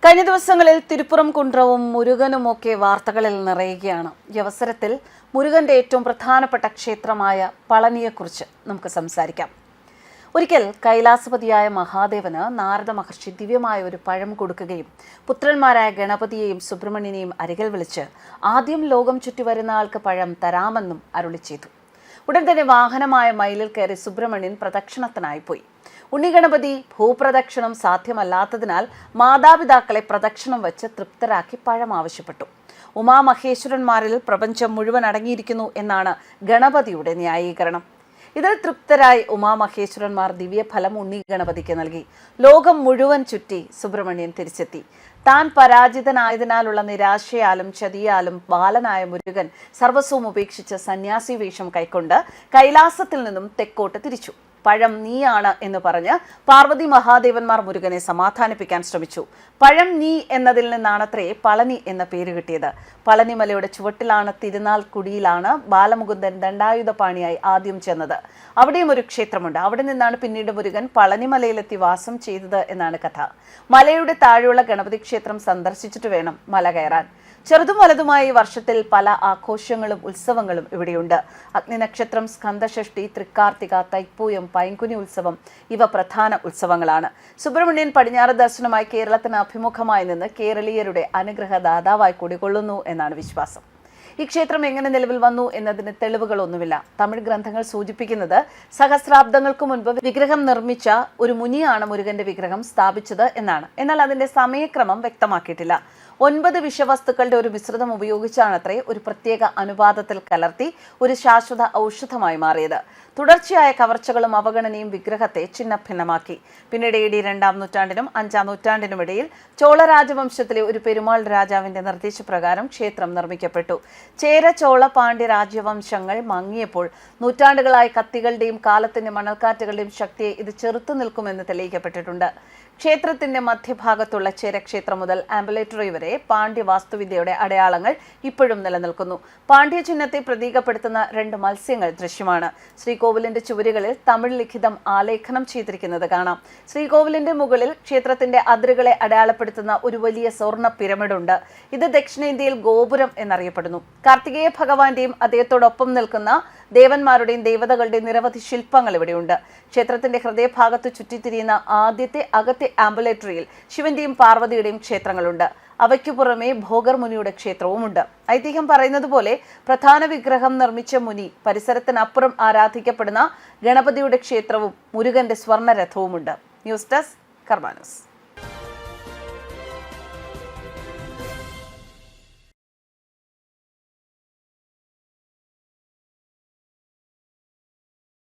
കഴിഞ്ഞ ദിവസങ്ങളിൽ തിരുപ്പുറം കുണ്ട്രവും മുരുകനുമൊക്കെ വാർത്തകളിൽ നിറയുകയാണ്. ഈ അവസരത്തിൽ മുരുകന്റെ ഏറ്റവും പ്രധാനപ്പെട്ട ക്ഷേത്രമായ പളനിയെക്കുറിച്ച് നമുക്ക് സംസാരിക്കാം. ഒരിക്കൽ കൈലാസപതിയായ മഹാദേവന് നാരദ മഹർഷി ദിവ്യമായ ഒരു പഴം കൊടുക്കുകയും പുത്രന്മാരായ ഗണപതിയെയും സുബ്രഹ്മണ്യനെയും അരികിൽ വിളിച്ച് ആദ്യം ലോകം ചുറ്റി വരുന്ന ആൾക്ക് പഴം തരാമെന്നും അരുളി ചെയ്തു. ഉടൻ തന്നെ വാഹനമായ മയിലിൽ കയറി സുബ്രഹ്മണ്യൻ പ്രദക്ഷിണത്തിനായി പോയി. ഉണ്ണിഗണപതി ഭൂപ്രദക്ഷിണം സാധ്യമല്ലാത്തതിനാൽ മാതാപിതാക്കളെ പ്രദക്ഷിണം വെച്ച് തൃപ്തരാക്കി പഴം ആവശ്യപ്പെട്ടു. ഉമാമഹേശ്വരന്മാരിൽ പ്രപഞ്ചം മുഴുവൻ അടങ്ങിയിരിക്കുന്നു എന്നാണ് ഗണപതിയുടെ ന്യായീകരണം. ഇതിൽ തൃപ്തരായി ഉമാമഹേശ്വരന്മാർ ദിവ്യഫലം ഉണ്ണി ഗണപതിക്ക് നൽകി. ലോകം മുഴുവൻ ചുറ്റി സുബ്രഹ്മണ്യൻ തിരിച്ചെത്തി. താൻ പരാജിതനായതിനാലുള്ള നിരാശയാലും ചതിയാലും ബാലനായ മുരുകൻ സർവസ്വം ഉപേക്ഷിച്ച് സന്യാസി വേഷം കൈക്കൊണ്ട് കൈലാസത്തിൽ നിന്നും തെക്കോട്ട് തിരിച്ചു. പഴം നീയാണ് എന്ന് പറഞ്ഞ് പാർവതി മഹാദേവന്മാർ മുരുകനെ സമാധാനിപ്പിക്കാൻ ശ്രമിച്ചു. പഴം നീ എന്നതിൽ നിന്നാണത്രേ പളനി എന്ന പേര് കിട്ടിയത്. പളനിമലയുടെ ചുവട്ടിലാണ് തിരുനാൾ കുടിയിലാണ് ബാലമുകുന്ദൻ ദണ്ഡായുധപാണിയായി ആദ്യം ചെന്നത്. അവിടെയും ഒരു ക്ഷേത്രമുണ്ട്. അവിടെ നിന്നാണ് പിന്നീട് മുരുകൻ പളനിമലയിലെത്തി വാസം ചെയ്തത് എന്നാണ് കഥ. മലയുടെ താഴെയുള്ള ഗണപതി ക്ഷേത്രം സന്ദർശിച്ചിട്ട് വേണം മല കയറാൻ. ചെറുതും വലുതുമായി വർഷത്തിൽ പല ആഘോഷങ്ങളും ഉത്സവങ്ങളും ഇവിടെയുണ്ട്. അഗ്നിനക്ഷത്രം, സ്കന്ദഷഷ്ടി, തൃക്കാർത്തിക, തൈപ്പൂയം, പൈങ്കുനി ഉത്സവം ഇവ പ്രധാന ഉത്സവങ്ങളാണ്. സുബ്രഹ്മണ്യൻ പടിഞ്ഞാറ് ദർശനമായി കേരളത്തിന് അഭിമുഖമായി നിന്ന് കേരളീയരുടെ അനുഗ്രഹദാതാവായി കുടികൊള്ളുന്നു എന്നാണ് വിശ്വാസം. ഈ ക്ഷേത്രം എങ്ങനെ നിലവിൽ വന്നു എന്നതിന് തെളിവുകളൊന്നുമില്ല. തമിഴ് ഗ്രന്ഥങ്ങൾ സൂചിപ്പിക്കുന്നത് സഹസ്രാബ്ദങ്ങൾക്ക് മുൻപ് വിഗ്രഹം നിർമ്മിച്ച ഒരു മുനിയാണ് മുരുകന്റെ വിഗ്രഹം സ്ഥാപിച്ചത് എന്നാണ്. എന്നാൽ അതിന്റെ സമയക്രമം വ്യക്തമാക്കിയിട്ടില്ല. 9 വിഷവസ്തുക്കളുടെ ഒരു മിശ്രിതം ഉപയോഗിച്ചാണത്രേ ഒരു പ്രത്യേക അനുപാതത്തിൽ കലർത്തി ഒരു ശാശ്വത ഔഷധമായി മാറിയത്. തുടർച്ചയായ കവർച്ചകളും അവഗണനയും വിഗ്രഹത്തെ ഛിന്നഭിന്നമാക്കി. പിന്നീട് AD 2-ാം നൂറ്റാണ്ടിനും 5-ാം നൂറ്റാണ്ടിനും ഇടയിൽ ചോള രാജവംശത്തിലെ ഒരു പെരുമാൾ രാജാവിന്റെ നിർദ്ദേശപ്രകാരം ക്ഷേത്രം നിർമ്മിക്കപ്പെട്ടു. ചേര, ചോള, പാണ്ഡ്യ രാജ്യവംശങ്ങൾ മങ്ങിയപ്പോൾ നൂറ്റാണ്ടുകളായി കത്തികളുടെയും കാലത്തിന്റെ മണൽക്കാറ്റുകളുടെയും ശക്തിയെ ഇത് ചെറുത്തു നിൽക്കുമെന്ന് തെളിയിക്കപ്പെട്ടിട്ടുണ്ട്. ക്ഷേത്രത്തിന്റെ മധ്യഭാഗത്തുള്ള ചേരക്ഷേത്രം മുതൽ ആംബുലേറ്ററി വരെ പാണ്ഡ്യ വാസ്തുവിദ്യയുടെ അടയാളങ്ങൾ ഇപ്പോഴും നിലനിൽക്കുന്നു. പാണ്ഡ്യ ചിഹ്നത്തെ പ്രതീകപ്പെടുത്തുന്ന 2 മത്സ്യങ്ങൾ ദൃശ്യമാണ്. ശ്രീകോവിലിന്റെ ചുവരുകളിൽ തമിഴ് ലിഖിതം ആലേഖനം ചെയ്തിരിക്കുന്നത് കാണാം. ശ്രീകോവിലിന്റെ മുകളിൽ ക്ഷേത്രത്തിന്റെ അതിരുകളെ അടയാളപ്പെടുത്തുന്ന ഒരു വലിയ സ്വർണ്ണ പിരമിഡുണ്ട്. ഇത് ദക്ഷിണേന്ത്യയിൽ ഗോപുരം എന്നറിയപ്പെടുന്നു. കാർത്തികേയ ഭഗവാന്റെയും അദ്ദേഹത്തോടൊപ്പം നിൽക്കുന്ന ദേവന്മാരുടെയും ദേവതകളുടെയും നിരവധി ശില്പങ്ങൾ ഇവിടെയുണ്ട്. ക്ഷേത്രത്തിന്റെ ഹൃദയഭാഗത്ത് ചുറ്റിത്തിരിയുന്ന ആദ്യത്തെ അകത്തെ ആംബുലേറ്ററിയിൽ ശിവന്റെയും പാർവതിയുടെയും ക്ഷേത്രങ്ങളുണ്ട്. അവയ്ക്കു പുറമെ ഭോഗർ മുനിയുടെ ക്ഷേത്രവുമുണ്ട്. ഐതിഹ്യം പറയുന്നത് പോലെ പ്രധാന വിഗ്രഹം നിർമ്മിച്ച മുനി പരിസരത്തിനപ്പുറം ആരാധിക്കപ്പെടുന്ന ഗണപതിയുടെ ക്ഷേത്രവും മുരുകന്റെ സ്വർണ്ണരഥവുമുണ്ട്. ന്യൂസ് ഡെസ്ക് കർമ്മ ന്യൂസ്.